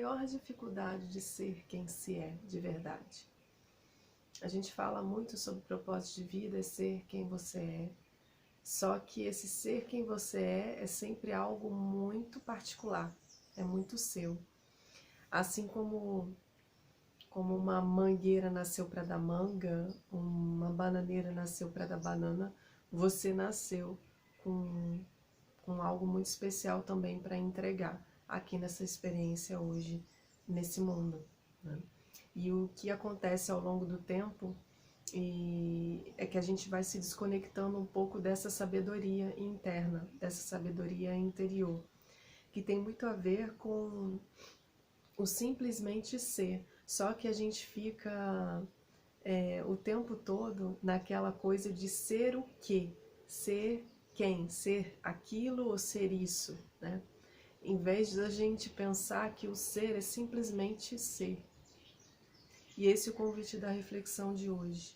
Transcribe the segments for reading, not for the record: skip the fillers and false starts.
maior dificuldade de ser quem se é de verdade. A gente fala muito sobre propósito de vida, é ser quem você é. Só que esse ser quem você é sempre algo muito particular, é muito seu. Assim como uma mangueira nasceu para dar manga, uma bananeira nasceu para dar banana, você nasceu com algo muito especial também para entregar aqui nessa experiência hoje, nesse mundo, né? E o que acontece ao longo do tempo é que a gente vai se desconectando um pouco dessa sabedoria interna, dessa sabedoria interior, que tem muito a ver com o simplesmente ser. Só que a gente fica o tempo todo naquela coisa de ser o quê? Ser quem? Ser aquilo ou ser isso, né? Em vez de a gente pensar que o ser é simplesmente ser. E esse é o convite da reflexão de hoje.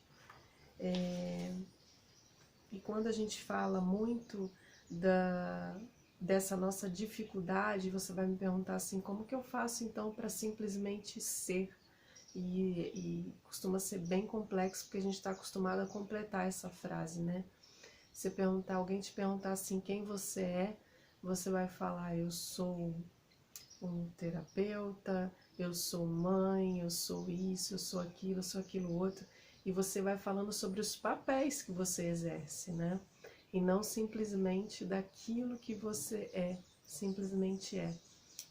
E quando a gente fala muito dessa nossa dificuldade, você vai me perguntar assim, como que eu faço então para simplesmente ser? E costuma ser bem complexo, porque a gente está acostumado a completar essa frase, né? Se alguém te perguntar assim, quem você é, você vai falar, eu sou um terapeuta, eu sou mãe, eu sou isso, eu sou aquilo outro. E você vai falando sobre os papéis que você exerce, né? E não simplesmente daquilo que você simplesmente é.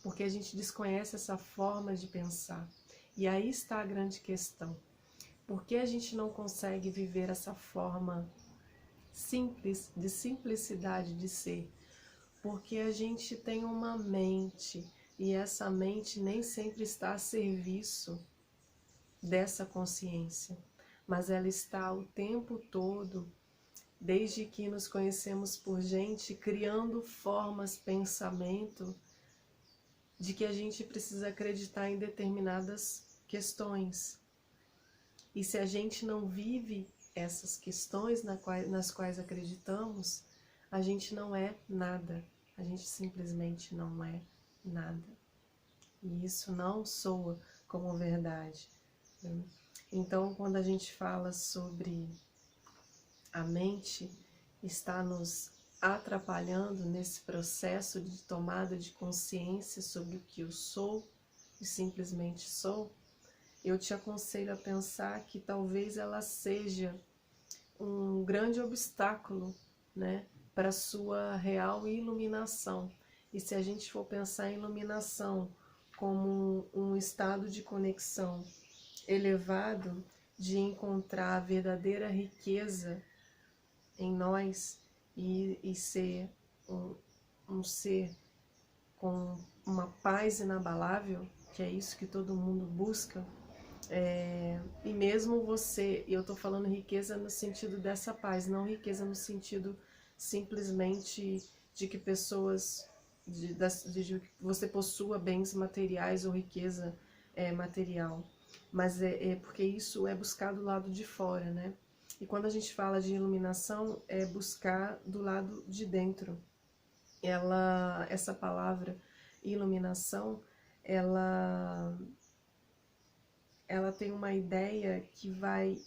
Porque a gente desconhece essa forma de pensar. E aí está a grande questão. Por que a gente não consegue viver essa forma simples, de simplicidade de ser? Porque a gente tem uma mente, e essa mente nem sempre está a serviço dessa consciência, mas ela está o tempo todo, desde que nos conhecemos por gente, criando formas, pensamento, de que a gente precisa acreditar em determinadas questões. E se a gente não vive essas questões nas quais acreditamos, a gente não é nada. A gente simplesmente não é nada. E isso não soa como verdade, né? Então, quando a gente fala sobre a mente está nos atrapalhando nesse processo de tomada de consciência sobre o que eu sou e simplesmente sou, eu te aconselho a pensar que talvez ela seja um grande obstáculo, né, para a sua real iluminação. E se a gente for pensar em iluminação como um estado de conexão elevado, de encontrar a verdadeira riqueza em nós e ser um ser com uma paz inabalável, que é isso que todo mundo busca. E mesmo você, e eu estou falando riqueza no sentido dessa paz, não riqueza no sentido simplesmente de que pessoas, de que você possua bens materiais ou riqueza material, mas porque isso é buscar do lado de fora, né? E quando a gente fala de iluminação, é buscar do lado de dentro. Essa palavra iluminação, ela tem uma ideia que vai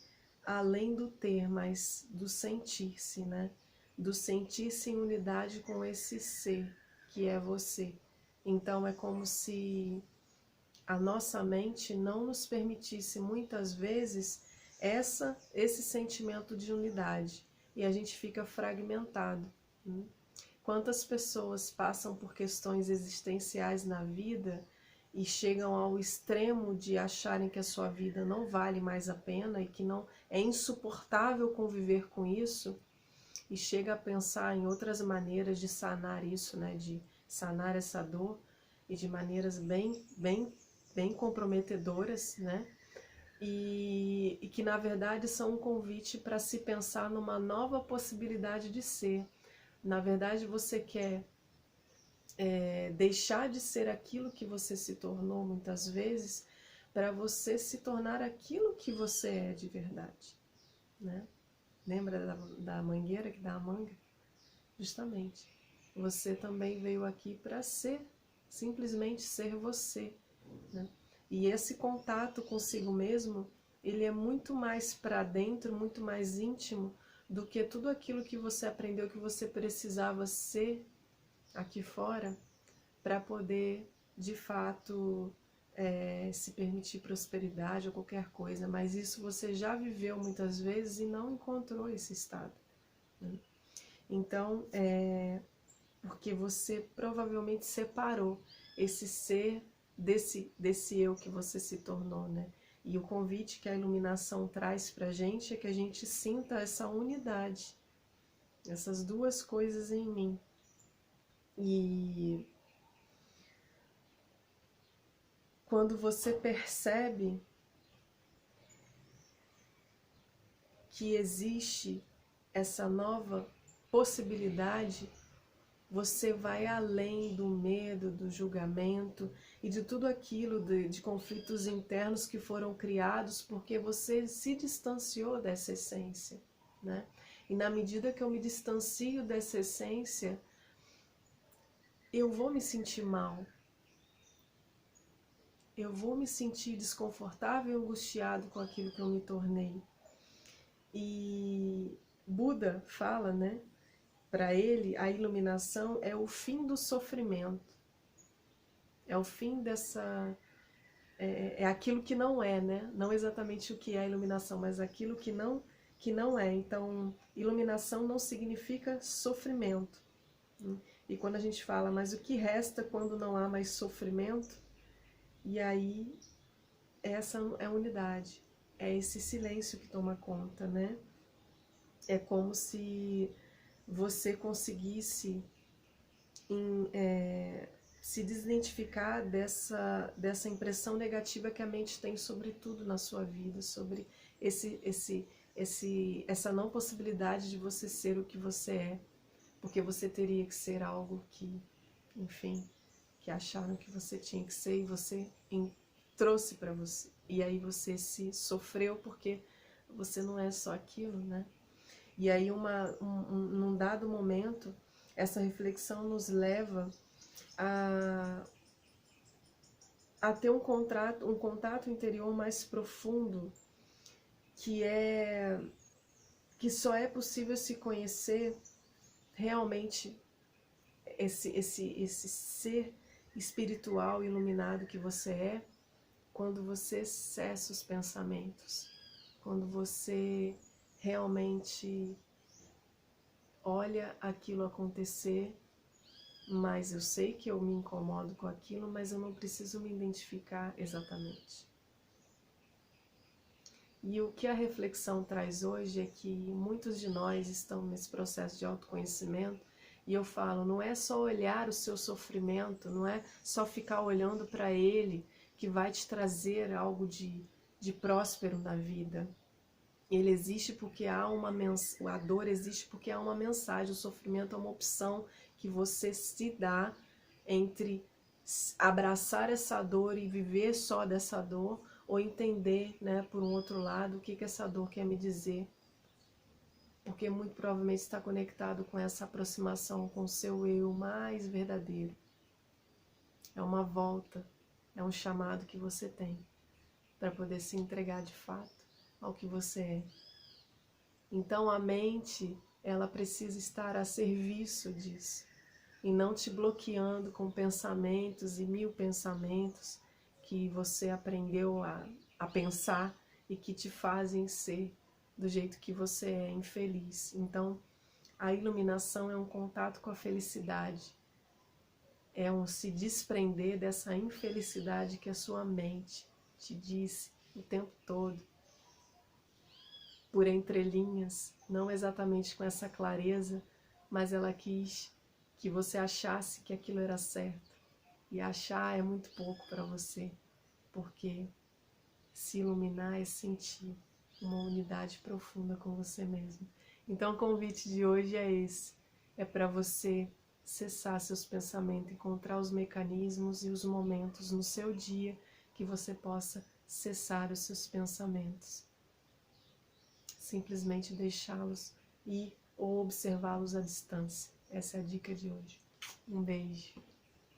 além do ter, mas do sentir-se, né? Do sentir-se em unidade com esse ser que é você. Então é como se a nossa mente não nos permitisse muitas vezes esse sentimento de unidade e a gente fica fragmentado. Quantas pessoas passam por questões existenciais na vida e chegam ao extremo de acharem que a sua vida não vale mais a pena e que não é insuportável conviver com isso, e chega a pensar em outras maneiras de sanar isso, né, de sanar essa dor, e de maneiras bem comprometedoras, né? E que na verdade são um convite para se pensar numa nova possibilidade de ser. Na verdade, você quer deixar de ser aquilo que você se tornou muitas vezes para você se tornar aquilo que você é de verdade, né? Lembra da mangueira que dá a manga? Justamente. Você também veio aqui para ser, simplesmente ser você. né? E esse contato consigo mesmo, ele é muito mais para dentro, muito mais íntimo do que tudo aquilo que você aprendeu que você precisava ser aqui fora para poder, de fato, se permitir prosperidade ou qualquer coisa. Mas isso você já viveu muitas vezes e não encontrou esse estado, né? Então, porque você provavelmente separou esse ser desse eu que você se tornou, né? E o convite que a iluminação traz pra gente é que a gente sinta essa unidade, essas duas coisas em mim. E quando você percebe que existe essa nova possibilidade, você vai além do medo, do julgamento e de tudo aquilo de conflitos internos que foram criados porque você se distanciou dessa essência, né? E na medida que eu me distancio dessa essência, eu vou me sentir mal. Eu vou me sentir desconfortável e angustiado com aquilo que eu me tornei. E Buda fala, né? Para ele, a iluminação é o fim do sofrimento. É o fim dessa... É aquilo que não é, né? Não exatamente o que é a iluminação, mas aquilo que não é. Então, iluminação não significa sofrimento. E quando a gente fala, mas o que resta quando não há mais sofrimento? E aí, essa é a unidade. É esse silêncio que toma conta, né? É como se você conseguisse se desidentificar dessa impressão negativa que a mente tem sobre tudo na sua vida, sobre essa não possibilidade de você ser o que você é, porque você teria que ser algo que, enfim, que acharam que você tinha que ser e você trouxe para você. E aí você se sofreu porque você não é só aquilo, né? E aí, num dado momento, essa reflexão nos leva a ter um contato interior mais profundo, que só é possível se conhecer realmente esse ser espiritual iluminado que você é, quando você cessa os pensamentos, quando você realmente olha aquilo acontecer, mas eu sei que eu me incomodo com aquilo, mas eu não preciso me identificar exatamente. E o que a reflexão traz hoje é que muitos de nós estão nesse processo de autoconhecimento, e eu falo, não é só olhar o seu sofrimento, não é só ficar olhando para ele que vai te trazer algo de próspero na vida. Ele existe porque há a dor existe porque há uma mensagem, o sofrimento é uma opção que você se dá entre abraçar essa dor e viver só dessa dor, ou entender, né, por um outro lado, o que essa dor quer me dizer. Porque muito provavelmente está conectado com essa aproximação com o seu eu mais verdadeiro. É uma volta, é um chamado que você tem para poder se entregar de fato ao que você é. Então a mente, ela precisa estar a serviço disso, e não te bloqueando com pensamentos e 1000 pensamentos que você aprendeu a pensar e que te fazem ser do jeito que você é, infeliz. Então a iluminação é um contato com a felicidade, é um se desprender dessa infelicidade que a sua mente te disse o tempo todo, por entrelinhas, não exatamente com essa clareza, mas ela quis que você achasse que aquilo era certo. E achar é muito pouco para você, porque se iluminar é sentir uma unidade profunda com você mesmo. Então o convite de hoje é esse, é para você cessar seus pensamentos, encontrar os mecanismos e os momentos no seu dia que você possa cessar os seus pensamentos. Simplesmente deixá-los ir ou observá-los à distância. Essa é a dica de hoje. Um beijo.